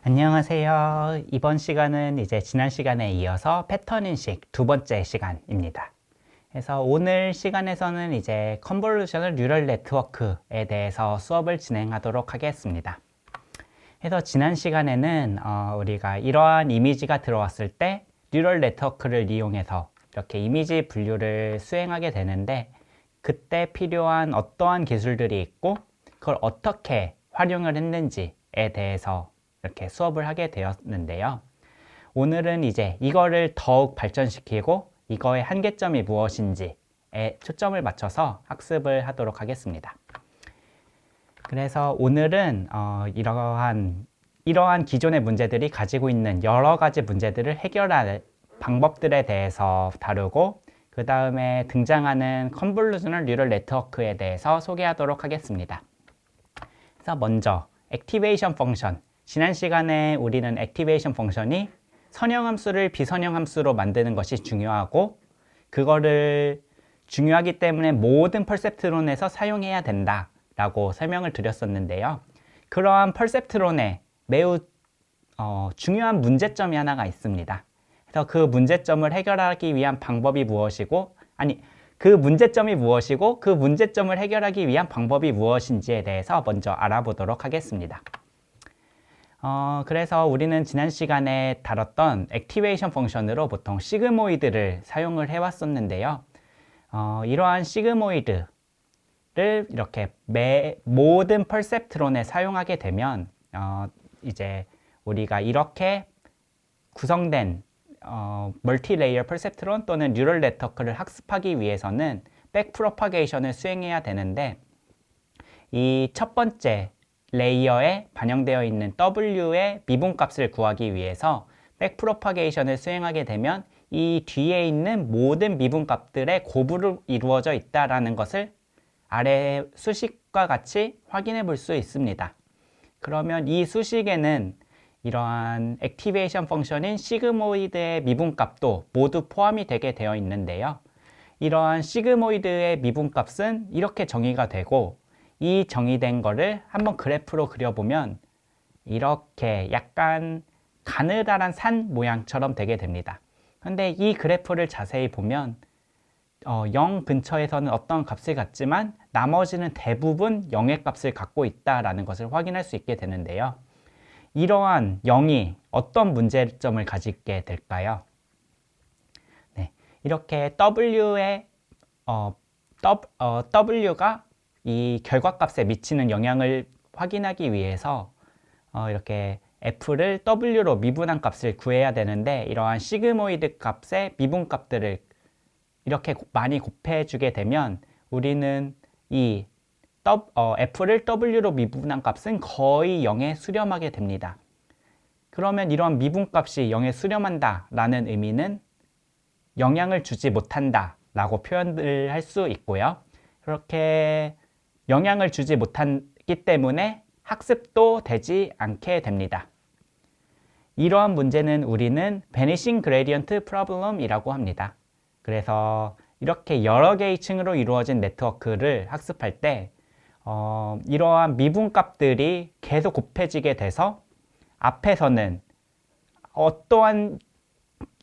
안녕하세요. 이번 시간은 이제 지난 시간에 이어서 패턴 인식 두 번째 시간입니다. 그래서 오늘 시간에서는 이제 컨볼루셔널 뉴럴 네트워크에 대해서 수업을 진행하도록 하겠습니다. 그래서 지난 시간에는 우리가 이러한 이미지가 들어왔을 때 뉴럴 네트워크를 이용해서 이렇게 이미지 분류를 수행하게 되는데, 그때 필요한 어떠한 기술들이 있고 그걸 어떻게 활용을 했는지에 대해서 이렇게 수업을 하게 되었는데요. 오늘은 이제 이거를 더욱 발전시키고 이거의 한계점이 무엇인지에 초점을 맞춰서 학습을 하도록 하겠습니다. 그래서 오늘은 이러한 기존의 문제들이 가지고 있는 여러 가지 문제들을 해결할 방법들에 대해서 다루고, 그 다음에 등장하는 컨볼루셔널 뉴럴 네트워크에 대해서 소개하도록 하겠습니다. 그래서 먼저 액티베이션 펑션. 지난 시간에 우리는 액티베이션 펑션이 선형함수를 비선형함수로 만드는 것이 중요하고, 그거를 중요하기 때문에 모든 퍼셉트론에서 사용해야 된다 라고 설명을 드렸었는데요. 그러한 퍼셉트론에 매우 중요한 문제점이 하나가 있습니다. 그래서 그 문제점을 해결하기 위한 방법이 무엇이고, 그 문제점이 무엇이고 그 문제점을 해결하기 위한 방법이 무엇인지에 대해서 먼저 알아보도록 하겠습니다. 그래서 우리는 지난 시간에 다뤘던 액티베이션 펑션으로 보통 시그모이드를 사용을 해왔었는데요. 이러한 시그모이드를 이렇게 모든 퍼셉트론에 사용하게 되면 이제 우리가 이렇게 구성된 멀티레이어 퍼셉트론 또는 뉴럴 네트워크를 학습하기 위해서는 백프로파게이션을 수행해야 되는데, 이 첫 번째 레이어에 반영되어 있는 W의 미분값을 구하기 위해서 백프로파게이션을 수행하게 되면 이 뒤에 있는 모든 미분값들의 곱으로 이루어져 있다는 것을 아래 수식과 같이 확인해 볼 수 있습니다. 그러면 이 수식에는 이러한 액티베이션 펑션인 시그모이드의 미분값도 모두 포함이 되게 되어 있는데요. 이러한 시그모이드의 미분값은 이렇게 정의가 되고, 이 정의된 거를 한번 그래프로 그려보면 이렇게 약간 가느다란 산 모양처럼 되게 됩니다. 근데 이 그래프를 자세히 보면 0 근처에서는 어떤 값을 갖지만 나머지는 대부분 0의 값을 갖고 있다는 것을 확인할 수 있게 되는데요. 이러한 0이 어떤 문제점을 가지게 될까요? 네, 이렇게 W가 이 결과값에 미치는 영향을 확인하기 위해서 이렇게 F를 W로 미분한 값을 구해야 되는데, 이러한 시그모이드 값의 미분값들을 이렇게 많이 곱해주게 되면 우리는 이 F를 W로 미분한 값은 거의 0에 수렴하게 됩니다. 그러면 이러한 미분값이 0에 수렴한다 라는 의미는 영향을 주지 못한다 라고 표현을 할 수 있고요. 그렇게 영향을 주지 못하기 때문에 학습도 되지 않게 됩니다. 이러한 문제는 우리는 Vanishing Gradient Problem이라고 합니다. 그래서 이렇게 여러 개의 층으로 이루어진 네트워크를 학습할 때 이러한 미분값들이 계속 곱해지게 돼서 앞에서는 어떠한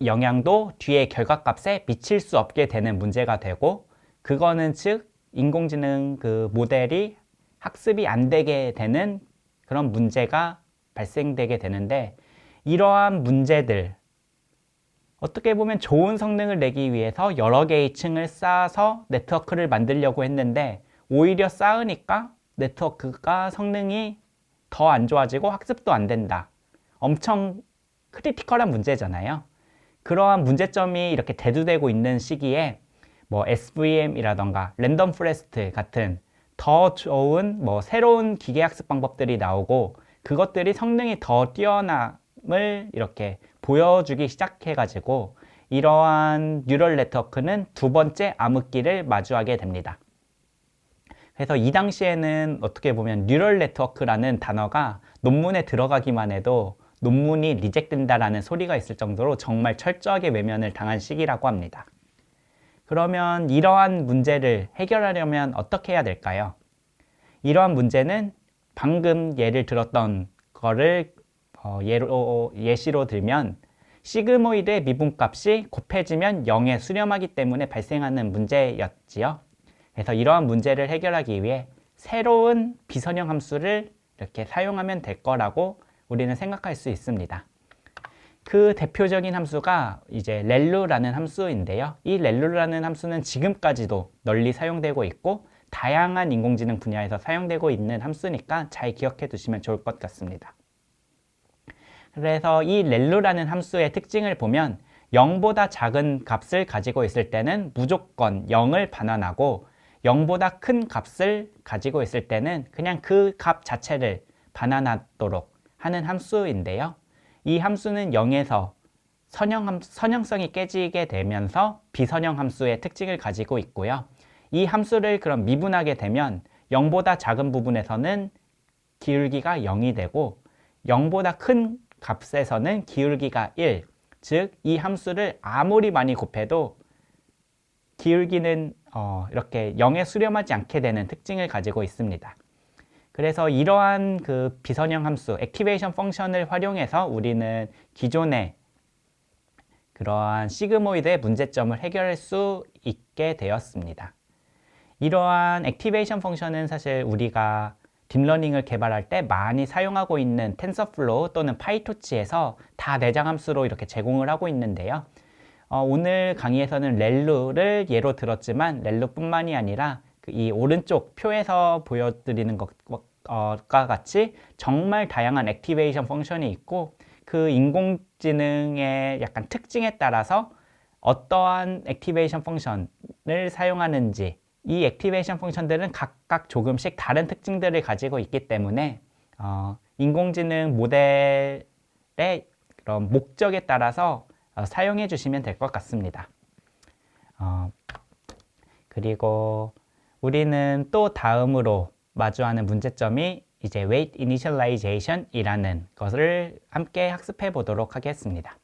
영향도 뒤에 결과값에 미칠 수 없게 되는 문제가 되고, 그거는 즉 인공지능 그 모델이 학습이 안 되게 되는 그런 문제가 발생되게 되는데, 이러한 문제들, 어떻게 보면 좋은 성능을 내기 위해서 여러 개의 층을 쌓아서 네트워크를 만들려고 했는데, 오히려 쌓으니까 네트워크가 성능이 더 안 좋아지고 학습도 안 된다. 엄청 크리티컬한 문제잖아요. 그러한 문제점이 이렇게 대두되고 있는 시기에 SVM이라던가 랜덤 포레스트 같은 더 좋은 새로운 기계학습 방법들이 나오고, 그것들이 성능이 더 뛰어남을 이렇게 보여주기 시작해가지고 이러한 뉴럴 네트워크는 두 번째 암흑기를 마주하게 됩니다. 그래서 이 당시에는 어떻게 보면 뉴럴 네트워크라는 단어가 논문에 들어가기만 해도 논문이 리젝된다라는 소리가 있을 정도로 정말 철저하게 외면을 당한 시기라고 합니다. 그러면 이러한 문제를 해결하려면 어떻게 해야 될까요? 이러한 문제는 방금 예를 들었던 거를 예시로 들면 시그모이드의 미분값이 곱해지면 0에 수렴하기 때문에 발생하는 문제였지요. 그래서 이러한 문제를 해결하기 위해 새로운 비선형 함수를 이렇게 사용하면 될 거라고 우리는 생각할 수 있습니다. 그 대표적인 함수가 이제 렐루라는 함수인데요. 이 렐루라는 함수는 지금까지도 널리 사용되고 있고 다양한 인공지능 분야에서 사용되고 있는 함수니까 잘 기억해 두시면 좋을 것 같습니다. 그래서 이 렐루라는 함수의 특징을 보면 0보다 작은 값을 가지고 있을 때는 무조건 0을 반환하고 0보다 큰 값을 가지고 있을 때는 그냥 그 값 자체를 반환하도록 하는 함수인데요. 이 함수는 0에서 선형성이 깨지게 되면서 비선형 함수의 특징을 가지고 있고요. 이 함수를 그럼 미분하게 되면 0보다 작은 부분에서는 기울기가 0이 되고 0보다 큰 값에서는 기울기가 1, 즉 이 함수를 아무리 많이 곱해도 기울기는 이렇게 0에 수렴하지 않게 되는 특징을 가지고 있습니다. 그래서 이러한 그 비선형 함수, 액티베이션 펑션을 활용해서 우리는 기존의 그러한 시그모이드의 문제점을 해결할 수 있게 되었습니다. 이러한 액티베이션 펑션은 사실 우리가 딥러닝을 개발할 때 많이 사용하고 있는 텐서플로우 또는 파이토치에서 다 내장 함수로 이렇게 제공을 하고 있는데요. 오늘 강의에서는 렐루를 예로 들었지만 렐루뿐만이 아니라 이 오른쪽 표에서 보여드리는 것과 같이 정말 다양한 액티베이션 펑션이 있고 그 인공지능의 약간 특징에 따라서 어떠한 액티베이션 펑션을 사용하는지 이 액티베이션 펑션들은 각각 조금씩 다른 특징들을 가지고 있기 때문에 인공지능 모델의 그런 목적에 따라서 사용해 주시면 될 것 같습니다. 그리고 우리는 또 다음으로 마주하는 문제점이 이제 Weight Initialization 이라는 것을 함께 학습해 보도록 하겠습니다.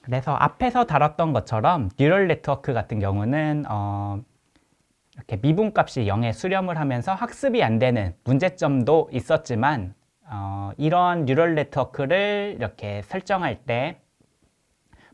그래서 앞에서 다뤘던 것처럼 뉴럴 네트워크 같은 경우는 이렇게 미분값이 0에 수렴을 하면서 학습이 안 되는 문제점도 있었지만 이러한 뉴럴 네트워크를 이렇게 설정할 때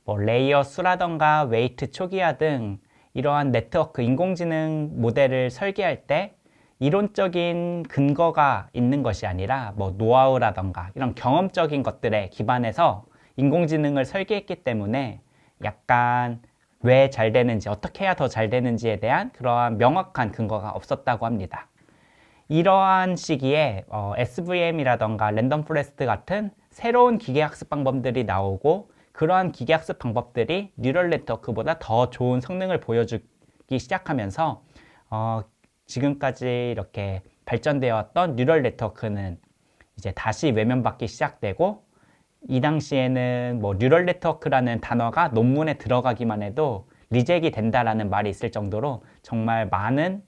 뭐 레이어 수라던가 웨이트 초기화 등 이러한 네트워크 인공지능 모델을 설계할 때 이론적인 근거가 있는 것이 아니라 뭐 노하우라던가 이런 경험적인 것들에 기반해서 인공지능을 설계했기 때문에 약간 왜 잘 되는지 어떻게 해야 더 잘 되는지에 대한 그러한 명확한 근거가 없었다고 합니다. 이러한 시기에 SVM이라던가 랜덤 포레스트 같은 새로운 기계학습 방법들이 나오고 그러한 기계학습 방법들이 뉴럴 네트워크보다 더 좋은 성능을 보여주기 시작하면서 지금까지 이렇게 발전되어 왔던 뉴럴 네트워크는 이제 다시 외면받기 시작되고 이 당시에는 뭐 뉴럴 네트워크라는 단어가 논문에 들어가기만 해도 리젝이 된다라는 말이 있을 정도로 정말 많은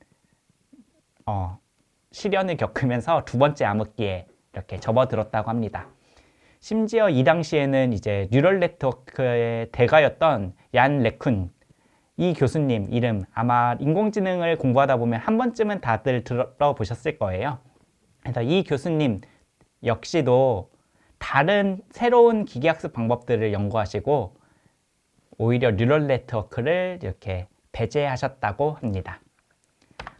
시련을 겪으면서 두 번째 암흑기에 이렇게 접어들었다고 합니다. 심지어 이 당시에는 이제 뉴럴 네트워크의 대가였던 얀 레쿤 이 교수님 이름 아마 인공지능을 공부하다 보면 한 번쯤은 다들 들어보셨을 거예요. 그래서 이 교수님 역시도 다른 새로운 기계학습 방법들을 연구하시고 오히려 뉴럴 네트워크를 이렇게 배제하셨다고 합니다.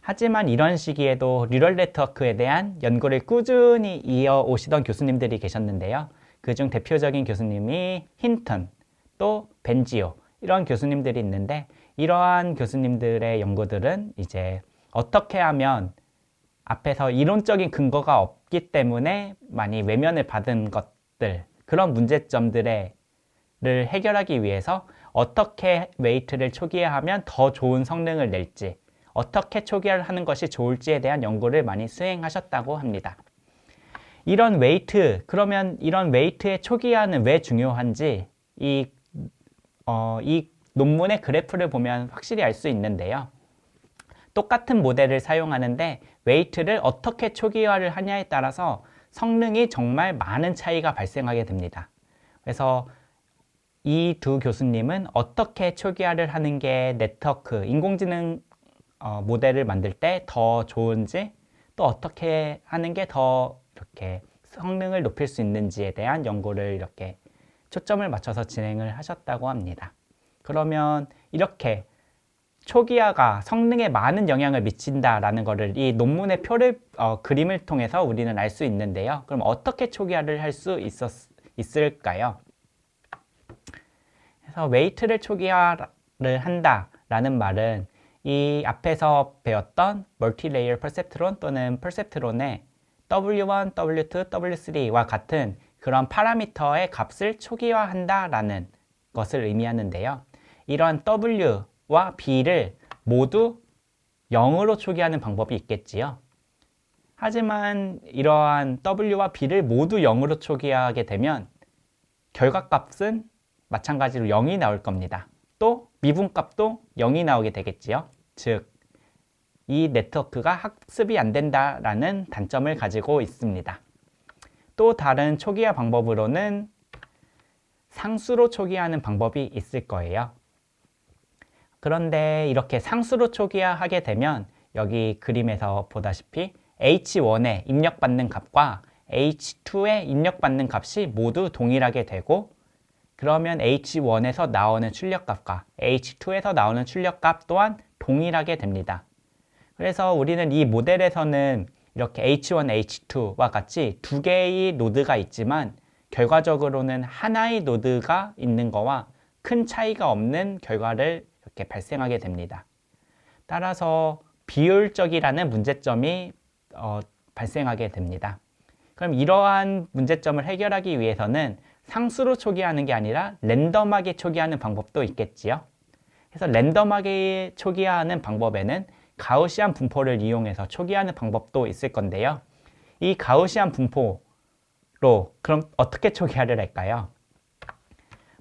하지만 이런 시기에도 뉴럴 네트워크에 대한 연구를 꾸준히 이어오시던 교수님들이 계셨는데요. 그중 대표적인 교수님이 힌턴, 또 벤지오 이런 교수님들이 있는데 이러한 교수님들의 연구들은 이제 어떻게 하면 앞에서 이론적인 근거가 없기 때문에 많이 외면을 받은 것들 그런 문제점들을 해결하기 위해서 어떻게 웨이트를 초기화하면 더 좋은 성능을 낼지 어떻게 초기화를 하는 것이 좋을지에 대한 연구를 많이 수행하셨다고 합니다. 이런 웨이트, 그러면 이런 웨이트의 초기화는 왜 중요한지 이 논문의 그래프를 보면 확실히 알 수 있는데요. 똑같은 모델을 사용하는데 웨이트를 어떻게 초기화를 하냐에 따라서 성능이 정말 많은 차이가 발생하게 됩니다. 그래서 이 두 교수님은 어떻게 초기화를 하는 게 네트워크, 인공지능 모델을 만들 때 더 좋은지 또 어떻게 하는 게 더 이렇게 성능을 높일 수 있는지에 대한 연구를 이렇게 초점을 맞춰서 진행을 하셨다고 합니다. 그러면 이렇게 초기화가 성능에 많은 영향을 미친다라는 것을 이 논문의 표를 그림을 통해서 우리는 알 수 있는데요. 그럼 어떻게 초기화를 할 수 있을까요? 그래서 웨이트를 초기화를 한다라는 말은 이 앞에서 배웠던 멀티레이어 퍼셉트론 또는 퍼셉트론의 W1, W2, W3와 같은 그런 파라미터의 값을 초기화한다라는 것을 의미하는데요. 이러한 W와 B를 모두 0으로 초기화하는 방법이 있겠지요. 하지만 이러한 W와 B를 모두 0으로 초기화하게 되면 결과값은 마찬가지로 0이 나올 겁니다. 또 미분값도 0이 나오게 되겠지요. 즉, 이 네트워크가 학습이 안 된다라는 단점을 가지고 있습니다. 또 다른 초기화 방법으로는 상수로 초기화하는 방법이 있을 거예요. 그런데 이렇게 상수로 초기화하게 되면 여기 그림에서 보다시피 H1에 입력받는 값과 H2에 입력받는 값이 모두 동일하게 되고 그러면 H1에서 나오는 출력값과 H2에서 나오는 출력값 또한 동일하게 됩니다. 그래서 우리는 이 모델에서는 이렇게 H1, H2와 같이 두 개의 노드가 있지만 결과적으로는 하나의 노드가 있는 거와 큰 차이가 없는 결과를 이렇게 발생하게 됩니다. 따라서 비효율적이라는 문제점이 발생하게 됩니다. 그럼 이러한 문제점을 해결하기 위해서는 상수로 초기화하는 게 아니라 랜덤하게 초기화하는 방법도 있겠지요. 그래서 랜덤하게 초기화하는 방법에는 가우시안 분포를 이용해서 초기화하는 방법도 있을 건데요. 이 가우시안 분포로 그럼 어떻게 초기화를 할까요?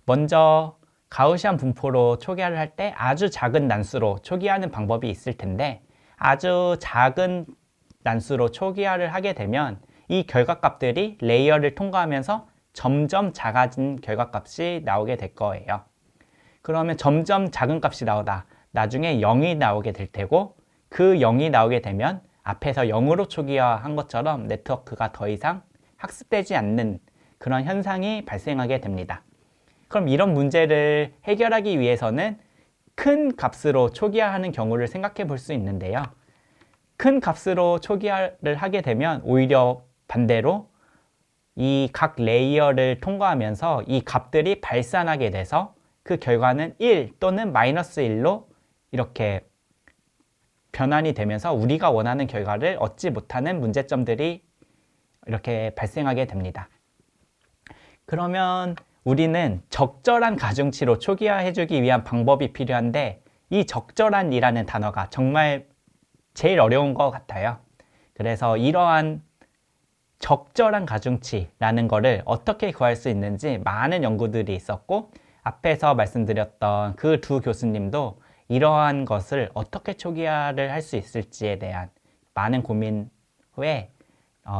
먼저 가우시안 분포로 초기화를 할 때 아주 작은 난수로 초기화하는 방법이 있을 텐데 아주 작은 난수로 초기화를 하게 되면 이 결과값들이 레이어를 통과하면서 점점 작아진 결과값이 나오게 될 거예요. 그러면 점점 작은 값이 나오다 나중에 0이 나오게 될 테고 그 0이 나오게 되면 앞에서 0으로 초기화한 것처럼 네트워크가 더 이상 학습되지 않는 그런 현상이 발생하게 됩니다. 그럼 이런 문제를 해결하기 위해서는 큰 값으로 초기화하는 경우를 생각해 볼 수 있는데요. 큰 값으로 초기화를 하게 되면 오히려 반대로 이 각 레이어를 통과하면서 이 값들이 발산하게 돼서 그 결과는 1 또는 마이너스 1로 이렇게 변환이 되면서 우리가 원하는 결과를 얻지 못하는 문제점들이 이렇게 발생하게 됩니다. 그러면 우리는 적절한 가중치로 초기화해주기 위한 방법이 필요한데 이 적절한이라는 단어가 정말 제일 어려운 것 같아요. 그래서 이러한 적절한 가중치라는 거를 어떻게 구할 수 있는지 많은 연구들이 있었고 앞에서 말씀드렸던 그 두 교수님도 이러한 것을 어떻게 초기화를 할 수 있을지에 대한 많은 고민 후에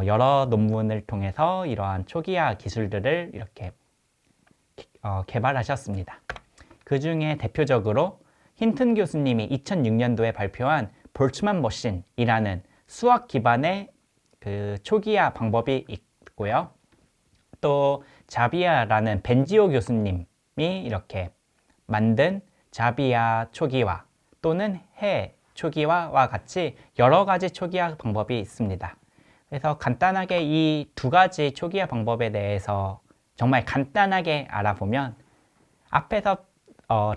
여러 논문을 통해서 이러한 초기화 기술들을 이렇게 개발하셨습니다. 그 중에 대표적으로 힌튼 교수님이 2006년도에 발표한 볼츠만 머신이라는 수학 기반의 그 초기화 방법이 있고요. 또 자비아라는 벤지오 교수님이 이렇게 만든 자비아 초기화 또는 해 초기화와 같이 여러 가지 초기화 방법이 있습니다. 그래서 간단하게 이 두 가지 초기화 방법에 대해서 정말 간단하게 알아보면 앞에서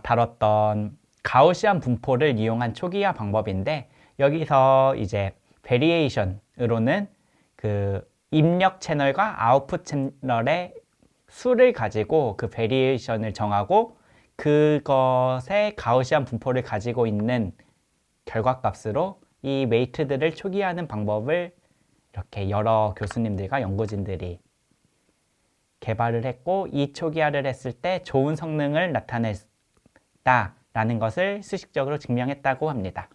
다뤘던 가우시안 분포를 이용한 초기화 방법인데 여기서 이제 베리에이션으로는 그 입력 채널과 아웃풋 채널의 수를 가지고 그 베리에이션을 정하고 그것의 가우시안 분포를 가지고 있는 결과값으로 이 웨이트들을 초기화하는 방법을 이렇게 여러 교수님들과 연구진들이 개발을 했고 이 초기화를 했을 때 좋은 성능을 나타냈다라는 것을 수식적으로 증명했다고 합니다.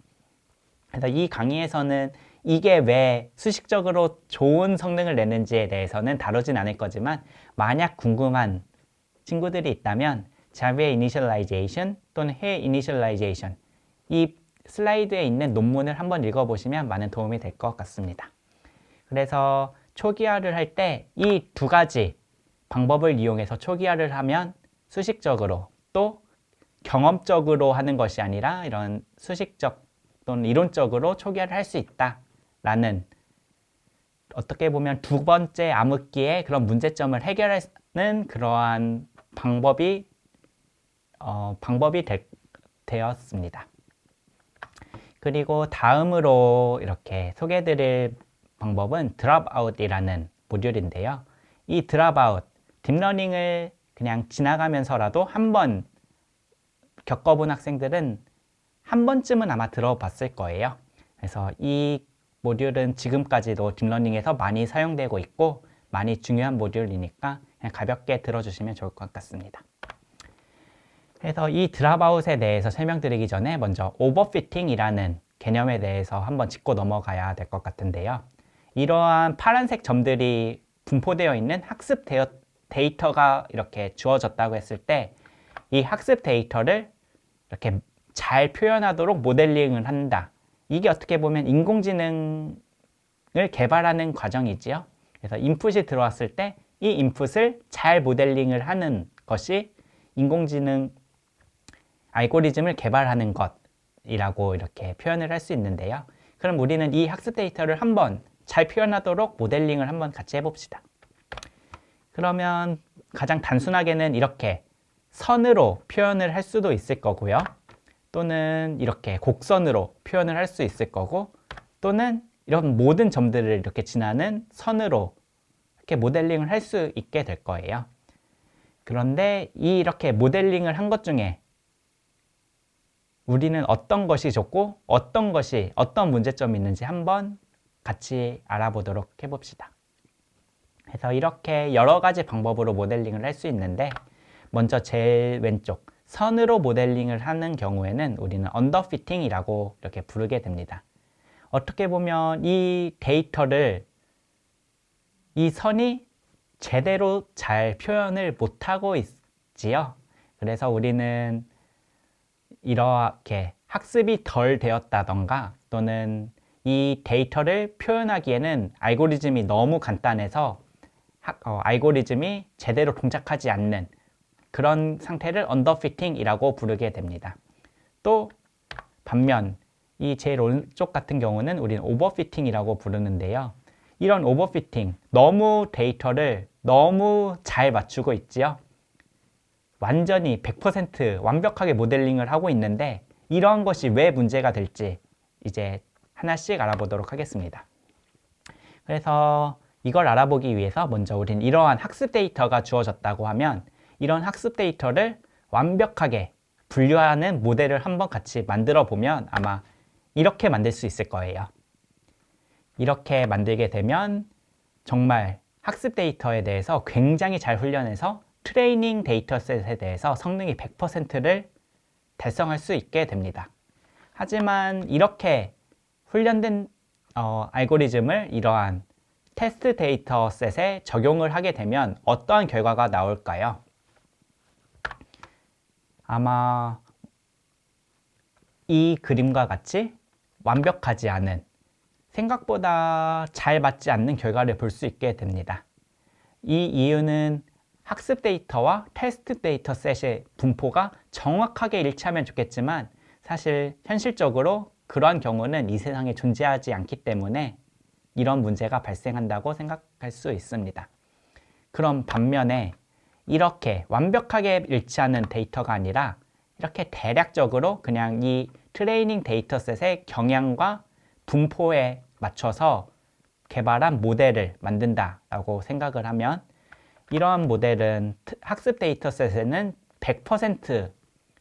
그래서 이 강의에서는 이게 왜 수식적으로 좋은 성능을 내는지에 대해서는 다루진 않을 거지만 만약 궁금한 친구들이 있다면 자비의 이니셜라이제이션 또는 해 이니셜라이제이션 이 슬라이드에 있는 논문을 한번 읽어보시면 많은 도움이 될 것 같습니다. 그래서 초기화를 할 때 이 두 가지 방법을 이용해서 초기화를 하면 수식적으로 또 경험적으로 하는 것이 아니라 이런 수식적 또는 이론적으로 초기화를 할 수 있다라는, 어떻게 보면 두 번째 암흑기의 그런 문제점을 해결하는 그러한 방법이 되었습니다. 그리고 다음으로 이렇게 소개해드릴 방법은 드롭아웃이라는 모듈인데요. 이 드롭아웃, 딥러닝을 그냥 지나가면서라도 한번 겪어본 학생들은 한 번쯤은 아마 들어봤을 거예요. 그래서 이 모듈은 지금까지도 딥러닝에서 많이 사용되고 있고 많이 중요한 모듈이니까 그냥 가볍게 들어주시면 좋을 것 같습니다. 그래서 이 드롭아웃에 대해서 설명드리기 전에 먼저 오버피팅이라는 개념에 대해서 한번 짚고 넘어가야 될 것 같은데요. 이러한 파란색 점들이 분포되어 있는 학습 데이터가 이렇게 주어졌다고 했을 때 이 학습 데이터를 이렇게 잘 표현하도록 모델링을 한다. 이게 어떻게 보면 인공지능을 개발하는 과정이지요. 그래서 인풋이 들어왔을 때 이 인풋을 잘 모델링을 하는 것이 인공지능 알고리즘을 개발하는 것이라고 이렇게 표현을 할 수 있는데요. 그럼 우리는 이 학습 데이터를 한번 잘 표현하도록 모델링을 한번 같이 해봅시다. 그러면 가장 단순하게는 이렇게 선으로 표현을 할 수도 있을 거고요. 또는 이렇게 곡선으로 표현을 할 수 있을 거고, 또는 이런 모든 점들을 이렇게 지나는 선으로 이렇게 모델링을 할 수 있게 될 거예요. 그런데 이렇게 모델링을 한 것 중에 우리는 어떤 것이 좋고 어떤 문제점이 있는지 한번 같이 알아보도록 해봅시다. 그래서 이렇게 여러 가지 방법으로 모델링을 할 수 있는데, 먼저 제일 왼쪽 선으로 모델링을 하는 경우에는 우리는 언더피팅이라고 이렇게 부르게 됩니다. 어떻게 보면 이 데이터를 이 선이 제대로 잘 표현을 못하고 있지요. 그래서 우리는 이렇게 학습이 덜 되었다던가, 또는 이 데이터를 표현하기에는 알고리즘이 너무 간단해서 알고리즘이 제대로 동작하지 않는 그런 상태를 언더피팅이라고 부르게 됩니다. 또 반면 이 제일 오른쪽 같은 경우는 우리는 오버피팅이라고 부르는데요. 이런 오버피팅, 너무 데이터를 너무 잘 맞추고 있지요. 완전히 100% 완벽하게 모델링을 하고 있는데 이러한 것이 왜 문제가 될지 이제 하나씩 알아보도록 하겠습니다. 그래서 이걸 알아보기 위해서 먼저 우리는 이러한 학습 데이터가 주어졌다고 하면 이런 학습 데이터를 완벽하게 분류하는 모델을 한번 같이 만들어 보면 아마 이렇게 만들 수 있을 거예요. 이렇게 만들게 되면 정말 학습 데이터에 대해서 굉장히 잘 훈련해서 트레이닝 데이터셋에 대해서 성능이 100%를 달성할 수 있게 됩니다. 하지만 이렇게 훈련된 알고리즘을 이러한 테스트 데이터셋에 적용을 하게 되면 어떠한 결과가 나올까요? 아마 이 그림과 같이 완벽하지 않은, 생각보다 잘 맞지 않는 결과를 볼 수 있게 됩니다. 이 이유는 학습 데이터와 테스트 데이터셋의 분포가 정확하게 일치하면 좋겠지만 사실 현실적으로 그러한 경우는 이 세상에 존재하지 않기 때문에 이런 문제가 발생한다고 생각할 수 있습니다. 그럼 반면에 이렇게 완벽하게 일치하는 데이터가 아니라 이렇게 대략적으로 그냥 이 트레이닝 데이터셋의 경향과 분포에 맞춰서 개발한 모델을 만든다라고 생각을 하면, 이러한 모델은 학습 데이터셋에는 100%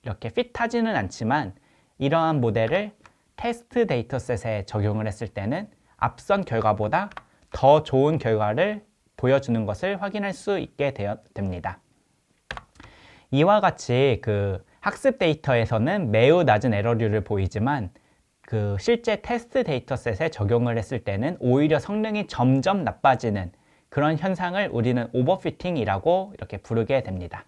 이렇게 핏하지는 않지만 이러한 모델을 테스트 데이터셋에 적용을 했을 때는 앞선 결과보다 더 좋은 결과를 보여주는 것을 확인할 수 있게 됩니다. 이와 같이 그 학습 데이터에서는 매우 낮은 에러류를 보이지만 그 실제 테스트 데이터셋에 적용을 했을 때는 오히려 성능이 점점 나빠지는 그런 현상을 우리는 오버피팅이라고 이렇게 부르게 됩니다.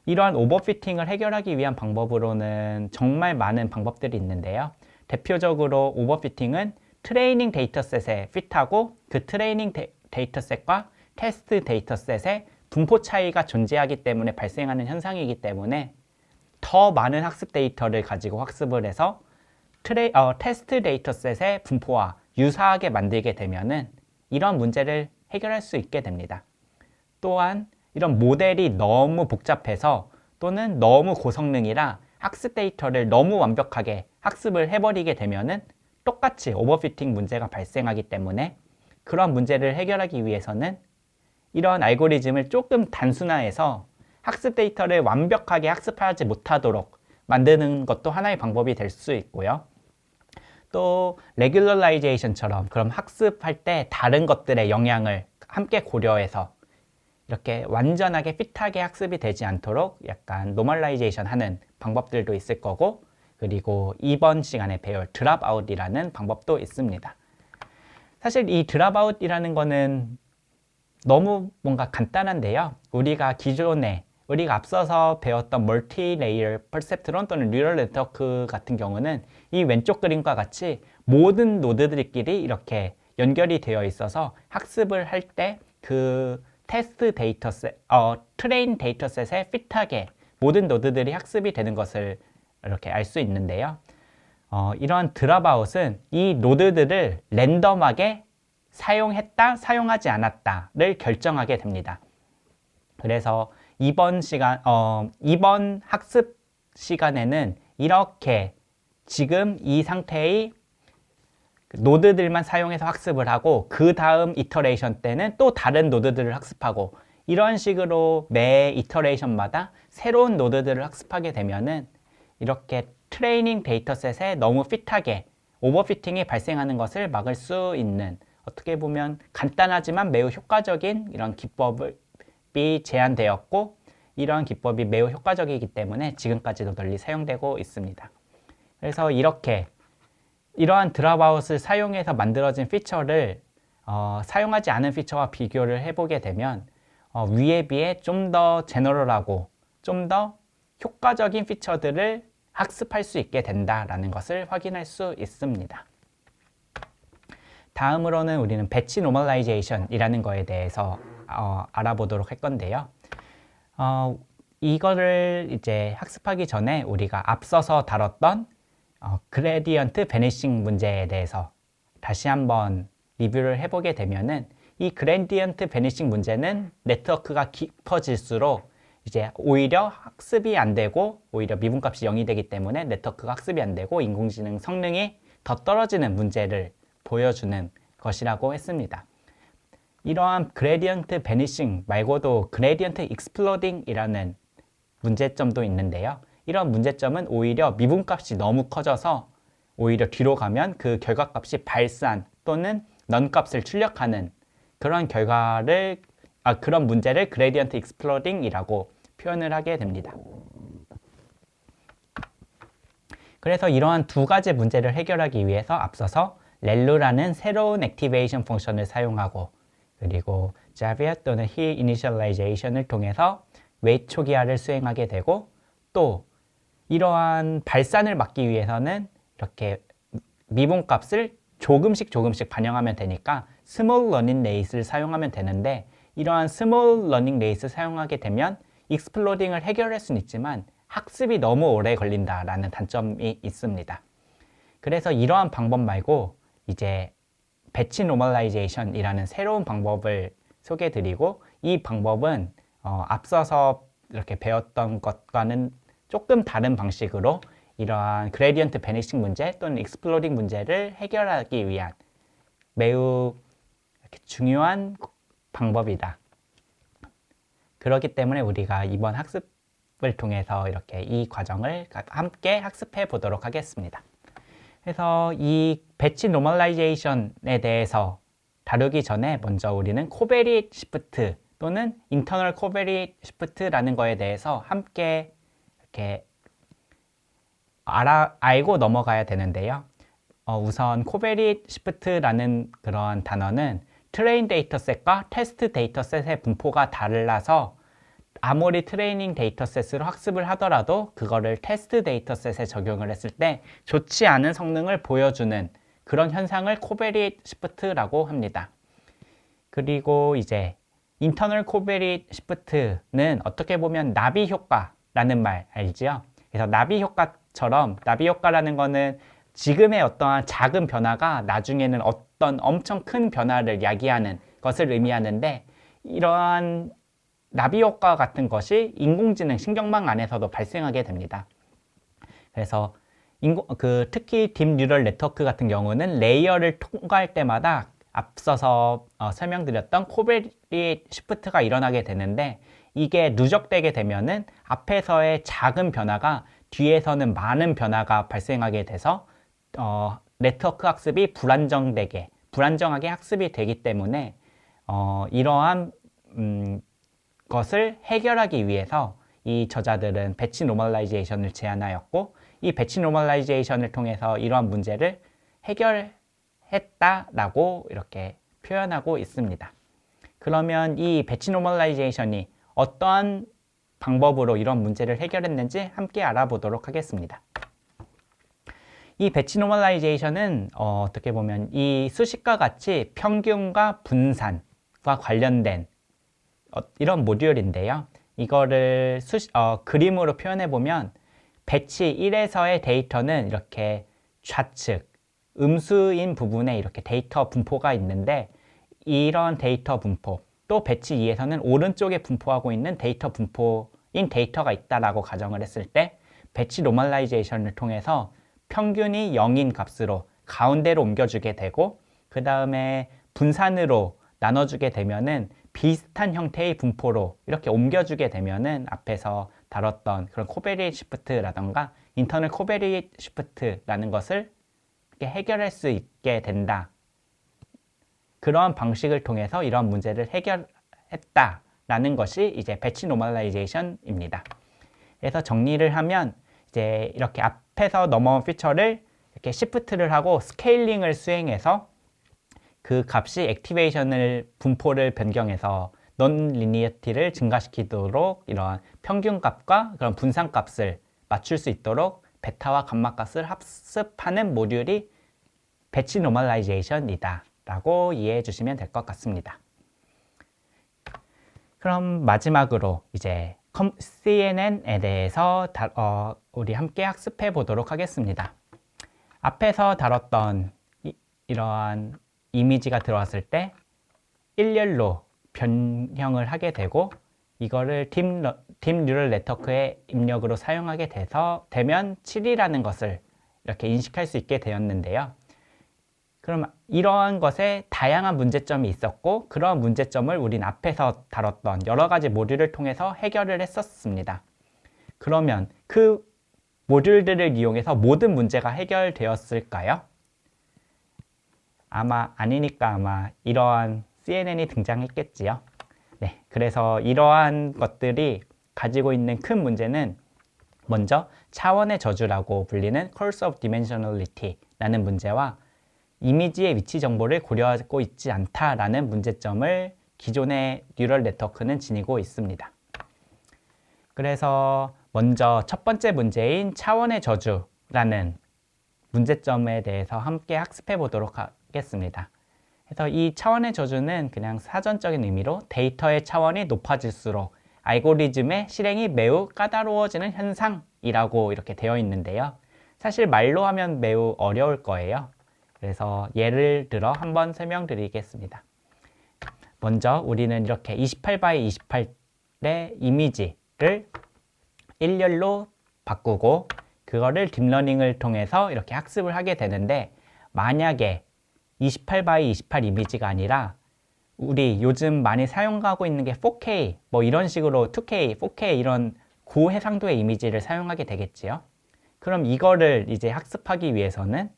이러한 오버피팅을 해결하기 위한 방법으로는 정말 많은 방법들이 있는데요. 대표적으로 오버피팅은 트레이닝 데이터셋에 핏하고 그 트레이닝 데이터셋과 테스트 데이터셋의 분포 차이가 존재하기 때문에 발생하는 현상이기 때문에 더 많은 학습 데이터를 가지고 학습을 해서 테스트 데이터셋의 분포와 유사하게 만들게 되면은 이런 문제를 해결할 수 있게 됩니다. 또한 이런 모델이 너무 복잡해서 또는 너무 고성능이라 학습 데이터를 너무 완벽하게 학습을 해버리게 되면은 똑같이 오버피팅 문제가 발생하기 때문에 그런 문제를 해결하기 위해서는 이런 알고리즘을 조금 단순화해서 학습 데이터를 완벽하게 학습하지 못하도록 만드는 것도 하나의 방법이 될 수 있고요. 또 레귤러라이제이션처럼 그럼 학습할 때 다른 것들의 영향을 함께 고려해서 이렇게 완전하게 핏하게 학습이 되지 않도록 약간 노멀라이제이션 하는 방법들도 있을 거고, 그리고 이번 시간에 배울 드랍아웃이라는 방법도 있습니다. 사실 이 드랍아웃이라는 거는 너무 뭔가 간단한데요. 우리가 앞서서 배웠던 멀티레이어 퍼셉트론 또는 뉴럴 네트워크 같은 경우는 이 왼쪽 그림과 같이 모든 노드들끼리 이렇게 연결이 되어 있어서 학습을 할 때 그 테스트 데이터셋, 트레인 데이터셋에 핏하게 모든 노드들이 학습이 되는 것을 이렇게 알 수 있는데요. 이런 드랍아웃은 이 노드들을 랜덤하게 사용했다, 사용하지 않았다를 결정하게 됩니다. 그래서 이번 학습 시간에는 이렇게 지금 이 상태의 노드들만 사용해서 학습을 하고 그 다음 이터레이션 때는 또 다른 노드들을 학습하고 이런 식으로 매 이터레이션마다 새로운 노드들을 학습하게 되면은 이렇게 트레이닝 데이터셋에 너무 핏하게 오버피팅이 발생하는 것을 막을 수 있는, 어떻게 보면 간단하지만 매우 효과적인 이런 기법이 제안되었고, 이러한 기법이 매우 효과적이기 때문에 지금까지도 널리 사용되고 있습니다. 그래서 이러한 드랍아웃을 사용해서 만들어진 피처를 사용하지 않은 피처와 비교를 해보게 되면 위에 비해 좀 더 제너럴하고 좀 더 효과적인 피처들을 학습할 수 있게 된다는 것을 확인할 수 있습니다. 다음으로는 우리는 배치 노멀라이제이션이라는 거에 대해서 알아보도록 할 건데요. 이거를 이제 학습하기 전에 우리가 앞서서 다뤘던 그레디언트 베니싱 문제에 대해서 다시 한번 리뷰를 해보게 되면은 이 그레디언트 베니싱 문제는 네트워크가 깊어질수록 이제 오히려 학습이 안 되고 오히려 미분값이 0이 되기 때문에 네트워크가 학습이 안 되고 인공지능 성능이 더 떨어지는 문제를 보여주는 것이라고 했습니다. 이러한 그레디언트 베니싱 말고도 그레디언트 익스플로딩이라는 문제점도 있는데요. 이런 문제점은 오히려 미분값이 너무 커져서 오히려 뒤로 가면 그 결과값이 발산 또는 넌값을 출력하는 그런 그런 문제를 그레디언트 익스플로딩이라고 표현을 하게 됩니다. 그래서 이러한 두 가지 문제를 해결하기 위해서 앞서서 렐루라는 새로운 액티베이션 펑션을 사용하고, 그리고 자비아 또는 힐 이니셜라이제이션을 통해서 웨이트 초기화를 수행하게 되고, 또 이러한 발산을 막기 위해서는 이렇게 미분값을 조금씩 반영하면 되니까 스몰 러닝 레이스를 사용하면 되는데, 이러한 스몰 러닝 레이스 사용하게 되면 익스플로딩을 해결할 수는 있지만 학습이 너무 오래 걸린다라는 단점이 있습니다. 그래서 이러한 방법 말고 이제 배치 노멀라이제이션이라는 새로운 방법을 소개해 드리고, 이 방법은 앞서서 이렇게 배웠던 것과는 조금 다른 방식으로 이러한 그레디언트 베니싱 문제 또는 익스플로딩 문제를 해결하기 위한 매우 중요한 방법이다. 그렇기 때문에 우리가 이번 학습을 통해서 이렇게 이 과정을 함께 학습해 보도록 하겠습니다. 그래서 이 배치 노멀라이제이션에 대해서 다루기 전에 먼저 우리는 코베릿 시프트 또는 인터널 코베릿 시프트라는 거에 대해서 함께 이렇게 알고 넘어가야 되는데요. 우선 코베릿 시프트라는 그런 단어는 트레인 데이터셋과 테스트 데이터셋의 분포가 달라서 아무리 트레이닝 데이터셋으로 학습을 하더라도 그거를 테스트 데이터셋에 적용을 했을 때 좋지 않은 성능을 보여주는 그런 현상을 코베릿 시프트라고 합니다. 그리고 이제 인터널 코베리 시프트는 어떻게 보면 나비 효과라는 말 알지요? 그래서 나비 효과처럼 나비 효과라는 거는 지금의 어떠한 작은 변화가 나중에는 어떤 엄청 큰 변화를 야기하는 것을 의미하는데, 이러한 나비 효과 같은 것이 인공지능 신경망 안에서도 발생하게 됩니다. 그래서 특히 딥 뉴럴 네트워크 같은 경우는 레이어를 통과할 때마다 앞서서 설명드렸던 코베리 시프트가 일어나게 되는데, 이게 누적되게 되면은 앞에서의 작은 변화가 뒤에서는 많은 변화가 발생하게 돼서 네트워크 학습이 불안정하게 학습이 되기 때문에 이러한 것을 해결하기 위해서 이 저자들은 배치 노멀라이제이션을 제안하였고, 이 배치 노멀라이제이션을 통해서 이러한 문제를 해결했다라고 이렇게 표현하고 있습니다. 그러면 이 배치 노멀라이제이션이 어떠한 방법으로 이런 문제를 해결했는지 함께 알아보도록 하겠습니다. 이 배치 노멀라이제이션은 어떻게 보면 이 수식과 같이 평균과 분산과 관련된 이런 모듈인데요. 이거를 그림으로 표현해 보면 배치 1에서의 데이터는 이렇게 좌측 음수인 부분에 이렇게 데이터 분포가 있는데, 이런 데이터 분포, 또 배치 2에서는 오른쪽에 분포하고 있는 데이터 분포인 데이터가 있다라고 가정을 했을 때, 배치 노멀라이제이션을 통해서 평균이 0인 값으로 가운데로 옮겨주게 되고, 그 다음에 분산으로 나눠주게 되면은 비슷한 형태의 분포로 이렇게 옮겨주게 되면은 앞에서 다뤘던 그런 코베리 시프트라던가 인터널 코베리 시프트라는 것을 이렇게 해결할 수 있게 된다. 그러한 방식을 통해서 이러한 문제를 해결했다라는 것이 이제 배치 노멀라이제이션입니다. 그래서 정리를 하면 이제 이렇게 앞에서 넘어온 피처를 이렇게 시프트를 하고 스케일링을 수행해서 그 값이 액티베이션을 분포를 변경해서 넌 리니어티를 증가시키도록 이러한 평균값과 그런 분산값을 맞출 수 있도록 베타와 감마 값을 합습하는 모듈이 배치 노멀라이제이션이다 라고 이해해 주시면 될 것 같습니다. 그럼 마지막으로 이제 CNN에 대해서 우리 함께 학습해 보도록 하겠습니다. 앞에서 다뤘던 이러한 이미지가 들어왔을 때 일렬로 변형을 하게 되고, 이거를 딥 뉴럴 네트워크의 입력으로 사용하게 되면 7이라는 것을 이렇게 인식할 수 있게 되었는데요. 그럼 이러한 것에 다양한 문제점이 있었고, 그러한 문제점을 우린 앞에서 다뤘던 여러 가지 모듈을 통해서 해결을 했었습니다. 그러면 그 모듈들을 이용해서 모든 문제가 해결되었을까요? 아마 이러한 CNN이 등장했겠지요. 네, 그래서 이러한 것들이 가지고 있는 큰 문제는 먼저 차원의 저주라고 불리는 Curse of Dimensionality라는 문제와 이미지의 위치 정보를 고려하고 있지 않다라는 문제점을 기존의 뉴럴 네트워크는 지니고 있습니다. 그래서 먼저 첫 번째 문제인 차원의 저주라는 문제점에 대해서 함께 학습해 보도록 하겠습니다. 그래서 이 차원의 저주는 그냥 사전적인 의미로 데이터의 차원이 높아질수록 알고리즘의 실행이 매우 까다로워지는 현상이라고 이렇게 되어 있는데요. 사실 말로 하면 매우 어려울 거예요. 그래서 예를 들어 한번 설명드리겠습니다. 먼저 우리는 이렇게 28x28의 이미지를 일렬로 바꾸고 그거를 딥러닝을 통해서 이렇게 학습을 하게 되는데, 만약에 28x28 이미지가 아니라 우리 요즘 많이 사용하고 있는 게 4K, 뭐 이런 식으로 2K, 4K 이런 고해상도의 이미지를 사용하게 되겠지요. 그럼 이거를 이제 학습하기 위해서는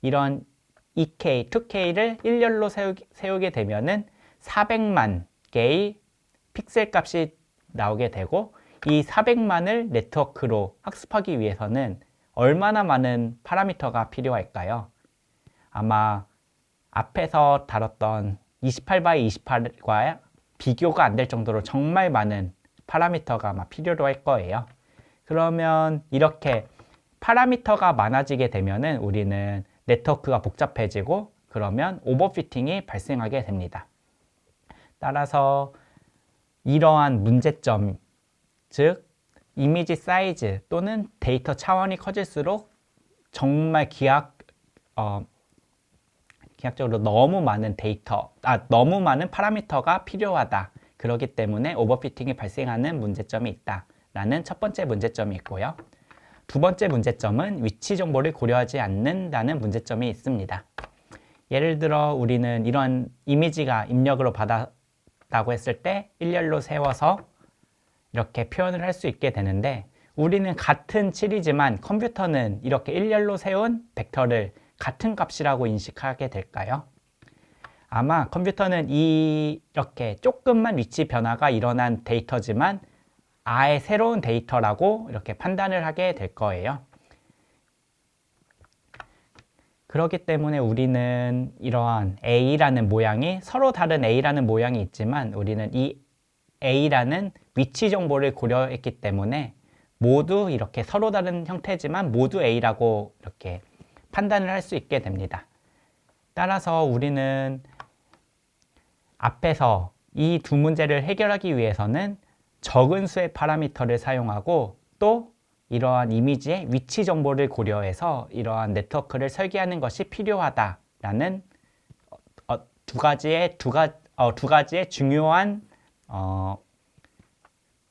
이런 2K, 2K를 일렬로 세우게 되면은 400만 개의 픽셀 값이 나오게 되고, 이 400만을 네트워크로 학습하기 위해서는 얼마나 많은 파라미터가 필요할까요? 아마 앞에서 다뤘던 28x28과 비교가 안 될 정도로 정말 많은 파라미터가 아마 필요로 할 거예요. 그러면 이렇게 파라미터가 많아지게 되면은 우리는 네트워크가 복잡해지고, 그러면 오버피팅이 발생하게 됩니다. 따라서 이러한 문제점, 즉 이미지 사이즈 또는 데이터 차원이 커질수록 정말 기하학적으로 너무 많은 너무 많은 파라미터가 필요하다. 그렇기 때문에 오버피팅이 발생하는 문제점이 있다라는 첫 번째 문제점이 있고요. 두 번째 문제점은 위치 정보를 고려하지 않는다는 문제점이 있습니다. 예를 들어 우리는 이런 이미지가 입력으로 받았다고 했을 때 일렬로 세워서 이렇게 표현을 할 수 있게 되는데, 우리는 같은 7이지만 컴퓨터는 이렇게 일렬로 세운 벡터를 같은 값이라고 인식하게 될까요? 아마 컴퓨터는 이렇게 조금만 위치 변화가 일어난 데이터지만 아예 새로운 데이터라고 이렇게 판단을 하게 될 거예요. 그렇기 때문에 우리는 이러한 A라는 모양이 서로 다른 A라는 모양이 있지만 우리는 이 A라는 위치 정보를 고려했기 때문에 모두 이렇게 서로 다른 형태지만 모두 A라고 이렇게 판단을 할 수 있게 됩니다. 따라서 우리는 앞에서 이 두 문제를 해결하기 위해서는 적은 수의 파라미터를 사용하고 또 이러한 이미지의 위치 정보를 고려해서 이러한 네트워크를 설계하는 것이 필요하다라는 두 가지의 중요한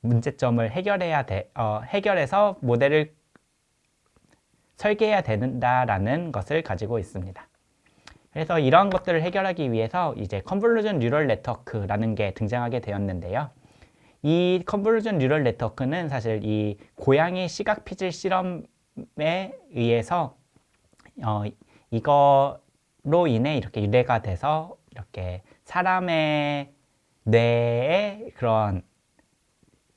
문제점을 해결해서 모델을 설계해야 된다라는 것을 가지고 있습니다. 그래서 이러한 것들을 해결하기 위해서 이제 컨볼루전 뉴럴 네트워크라는 게 등장하게 되었는데요. 이 컨볼루전 뉴럴 네트워크는 사실 이 고양이 시각 피질 실험에 의해서 이거로 인해 이렇게 유래가 돼서 이렇게 사람의 뇌의 그런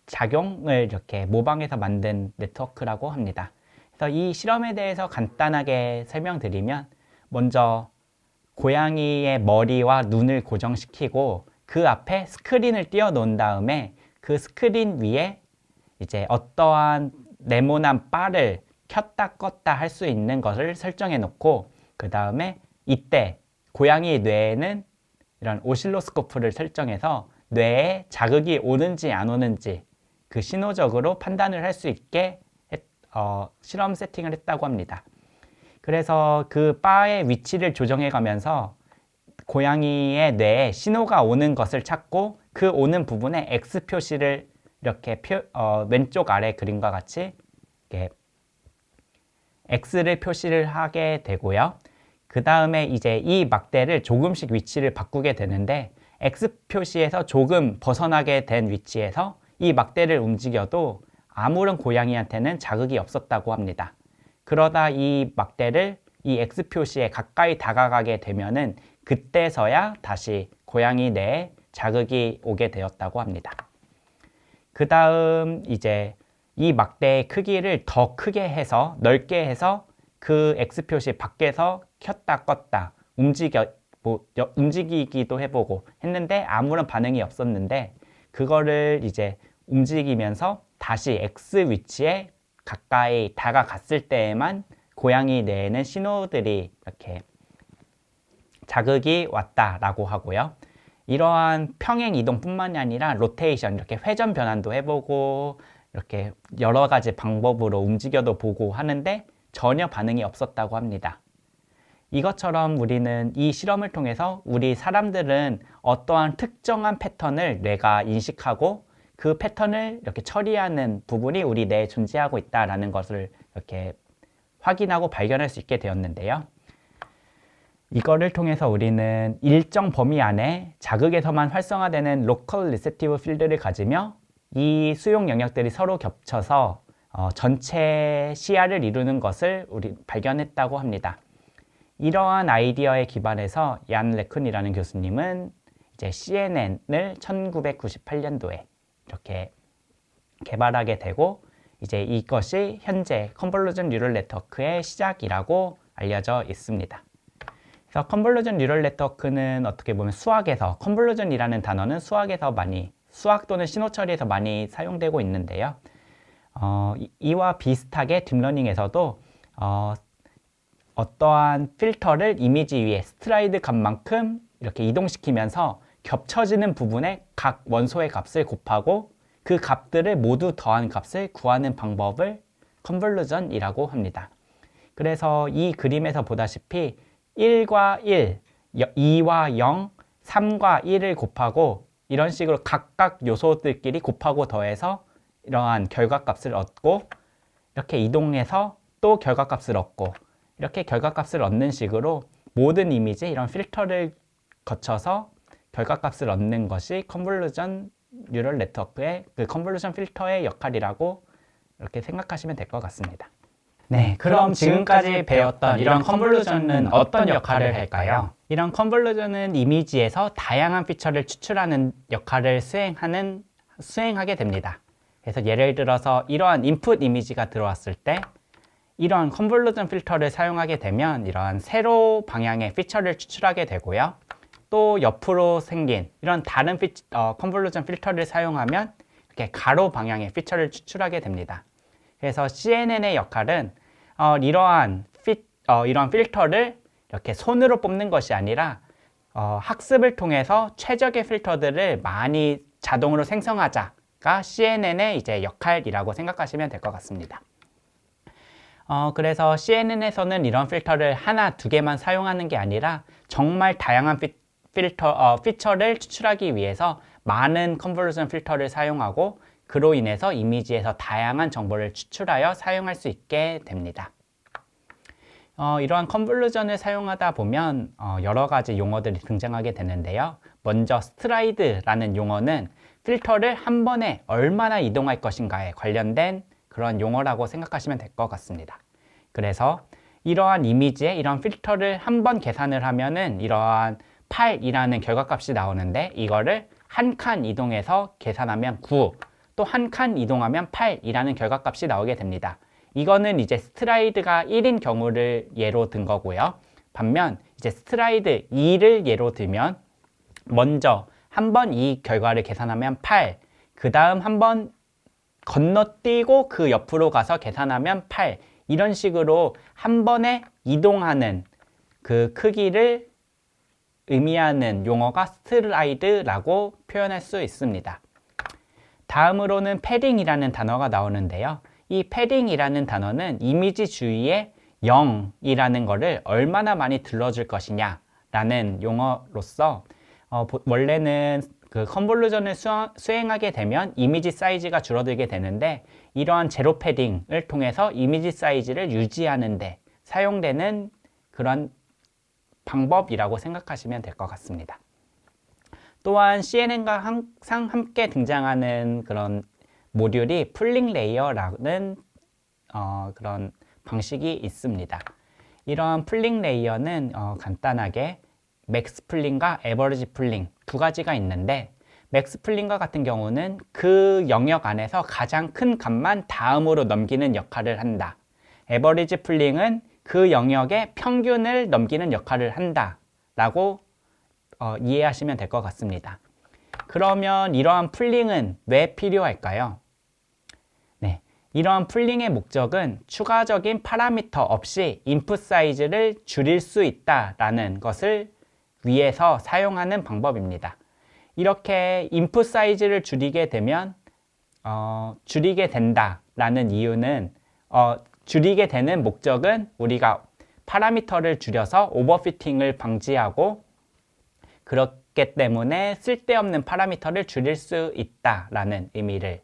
작용을 이렇게 모방해서 만든 네트워크라고 합니다. 그래서 이 실험에 대해서 간단하게 설명드리면, 먼저 고양이의 머리와 눈을 고정시키고 그 앞에 스크린을 띄워 놓은 다음에 그 스크린 위에 이제 어떠한 네모난 바를 켰다 껐다 할 수 있는 것을 설정해 놓고, 그 다음에 이때 고양이 뇌에는 이런 오실로스코프를 설정해서 뇌에 자극이 오는지 안 오는지 그 신호적으로 판단을 할 수 있게 실험 세팅을 했다고 합니다. 그래서 그 바의 위치를 조정해 가면서 고양이의 뇌에 신호가 오는 것을 찾고 그 오는 부분에 X 표시를 이렇게 왼쪽 아래 그림과 같이 이렇게 X를 표시를 하게 되고요. 그 다음에 이제 이 막대를 조금씩 위치를 바꾸게 되는데, X 표시에서 조금 벗어나게 된 위치에서 이 막대를 움직여도 아무런 고양이한테는 자극이 없었다고 합니다. 그러다 이 막대를 이 X 표시에 가까이 다가가게 되면은 그때서야 다시 고양이 뇌에 자극이 오게 되었다고 합니다. 그 다음 이제 이 막대의 크기를 더 크게 해서 넓게 해서 그 X 표시 밖에서 켰다 껐다 움직이기도 해보고 했는데 아무런 반응이 없었는데, 그거를 이제 움직이면서 다시 X 위치에 가까이 다가갔을 때에만 고양이 뇌에는 신호들이 이렇게 자극이 왔다라고 하고요. 이러한 평행 이동뿐만이 아니라 로테이션, 이렇게 회전 변환도 해보고 이렇게 여러 가지 방법으로 움직여도 보고 하는데 전혀 반응이 없었다고 합니다. 이것처럼 우리는 이 실험을 통해서 우리 사람들은 어떠한 특정한 패턴을 뇌가 인식하고 그 패턴을 이렇게 처리하는 부분이 우리 뇌에 존재하고 있다는 것을 이렇게 확인하고 발견할 수 있게 되었는데요. 이거를 통해서 우리는 일정 범위 안에 자극에서만 활성화되는 로컬 리셉티브 필드를 가지며 이 수용 영역들이 서로 겹쳐서 전체 시야를 이루는 것을 우리 발견했다고 합니다. 이러한 아이디어에 기반해서 얀 레쿤이라는 교수님은 이제 CNN을 1998년도에 이렇게 개발하게 되고, 이제 이것이 현재 컨볼루전 뉴럴 네트워크의 시작이라고 알려져 있습니다. 그래서 컨볼루전 뉴럴 네트워크는 어떻게 보면 수학에서, 컨볼루전이라는 단어는 수학 또는 신호 처리에서 많이 사용되고 있는데요. 이와 비슷하게 딥러닝에서도 어떠한 필터를 이미지 위에 스트라이드 값만큼 이렇게 이동시키면서 겹쳐지는 부분에 각 원소의 값을 곱하고 그 값들을 모두 더한 값을 구하는 방법을 컨볼루전이라고 합니다. 그래서 이 그림에서 보다시피 1과 1, 2와 0, 3과 1을 곱하고 이런 식으로 각각 요소들끼리 곱하고 더해서 이러한 결과값을 얻고 이렇게 이동해서 또 결과값을 얻고 이렇게 결과값을 얻는 식으로 모든 이미지 이런 필터를 거쳐서 결과값을 얻는 것이 컨볼루전 뉴럴 네트워크의 그 컨볼루션 필터의 역할이라고 이렇게 생각하시면 될 것 같습니다. 네, 그럼 지금까지 배웠던 이런 컨볼루전은 어떤 역할을 할까요? 이런 컨볼루전은 이미지에서 다양한 피처를 추출하는 역할을 수행하게 됩니다. 그래서 예를 들어서 이러한 인풋 이미지가 들어왔을 때 이러한 컨볼루전 필터를 사용하게 되면 이러한 세로 방향의 피처를 추출하게 되고요. 또 옆으로 생긴 이런 다른 컨볼루전 필터를 사용하면 이렇게 가로 방향의 피처를 추출하게 됩니다. 그래서 CNN의 역할은 이러한 필터를 이렇게 손으로 뽑는 것이 아니라 학습을 통해서 최적의 필터들을 많이 자동으로 생성하자가 CNN의 이제 역할이라고 생각하시면 될 것 같습니다. 그래서 CNN에서는 이런 필터를 하나, 두 개만 사용하는 게 아니라 정말 다양한 피처를 추출하기 위해서 많은 컨볼루션 필터를 사용하고 그로 인해서 이미지에서 다양한 정보를 추출하여 사용할 수 있게 됩니다. 이러한 컨볼루전을 사용하다 보면 여러 가지 용어들이 등장하게 되는데요. 먼저 스트라이드라는 용어는 필터를 한 번에 얼마나 이동할 것인가에 관련된 그런 용어라고 생각하시면 될 것 같습니다. 그래서 이러한 이미지에 이런 필터를 한 번 계산을 하면은 이러한 8이라는 결과값이 나오는데 이거를 한 칸 이동해서 계산하면 9, 또 한 칸 이동하면 8이라는 결과값이 나오게 됩니다. 이거는 이제 스트라이드가 1인 경우를 예로 든 거고요. 반면 이제 스트라이드 2를 예로 들면 먼저 한 번 이 결과를 계산하면 8, 그 다음 한 번 건너뛰고 그 옆으로 가서 계산하면 8, 이런 식으로 한 번에 이동하는 그 크기를 의미하는 용어가 스트라이드라고 표현할 수 있습니다. 다음으로는 패딩이라는 단어가 나오는데요. 이 패딩이라는 단어는 이미지 주위에 0이라는 거를 얼마나 많이 들러줄 것이냐 라는 용어로서 원래는 그 컨볼루전을 수행하게 되면 이미지 사이즈가 줄어들게 되는데 이러한 제로 패딩을 통해서 이미지 사이즈를 유지하는 데 사용되는 그런 방법이라고 생각하시면 될 것 같습니다. 또한 CNN과 항상 함께 등장하는 그런 모듈이 풀링 레이어라는 그런 방식이 있습니다. 이러한 풀링 레이어는 간단하게 맥스 풀링과 에버리지 풀링 두 가지가 있는데 맥스 풀링과 같은 경우는 그 영역 안에서 가장 큰 값만 다음으로 넘기는 역할을 한다. 에버리지 풀링은 그 영역의 평균을 넘기는 역할을 한다 라고 이해하시면 될 것 같습니다. 그러면 이러한 풀링은 왜 필요할까요? 네, 이러한 풀링의 목적은 추가적인 파라미터 없이 인풋 사이즈를 줄일 수 있다라는 것을 위해서 사용하는 방법입니다. 이렇게 인풋 사이즈를 줄이게 되면 줄이게 된다라는 이유는 줄이게 되는 목적은 우리가 파라미터를 줄여서 오버피팅을 방지하고 그렇기 때문에 쓸데없는 파라미터를 줄일 수 있다라는 의미를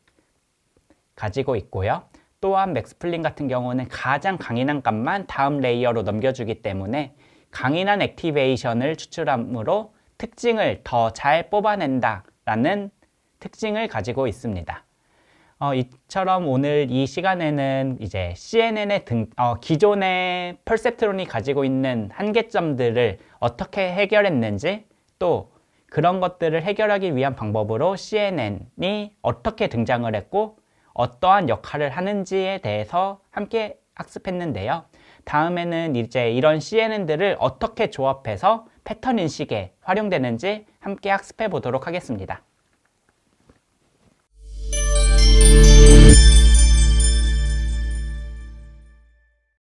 가지고 있고요. 또한 맥스플링 같은 경우는 가장 강인한 값만 다음 레이어로 넘겨주기 때문에 강인한 액티베이션을 추출함으로 특징을 더 잘 뽑아낸다라는 특징을 가지고 있습니다. 이처럼 오늘 이 시간에는 이제 CNN의 기존의 퍼셉트론이 가지고 있는 한계점들을 어떻게 해결했는지 또 그런 것들을 해결하기 위한 방법으로 CNN이 어떻게 등장을 했고 어떠한 역할을 하는지에 대해서 함께 학습했는데요. 다음에는 이제 이런 CNN들을 어떻게 조합해서 패턴 인식에 활용되는지 함께 학습해 보도록 하겠습니다.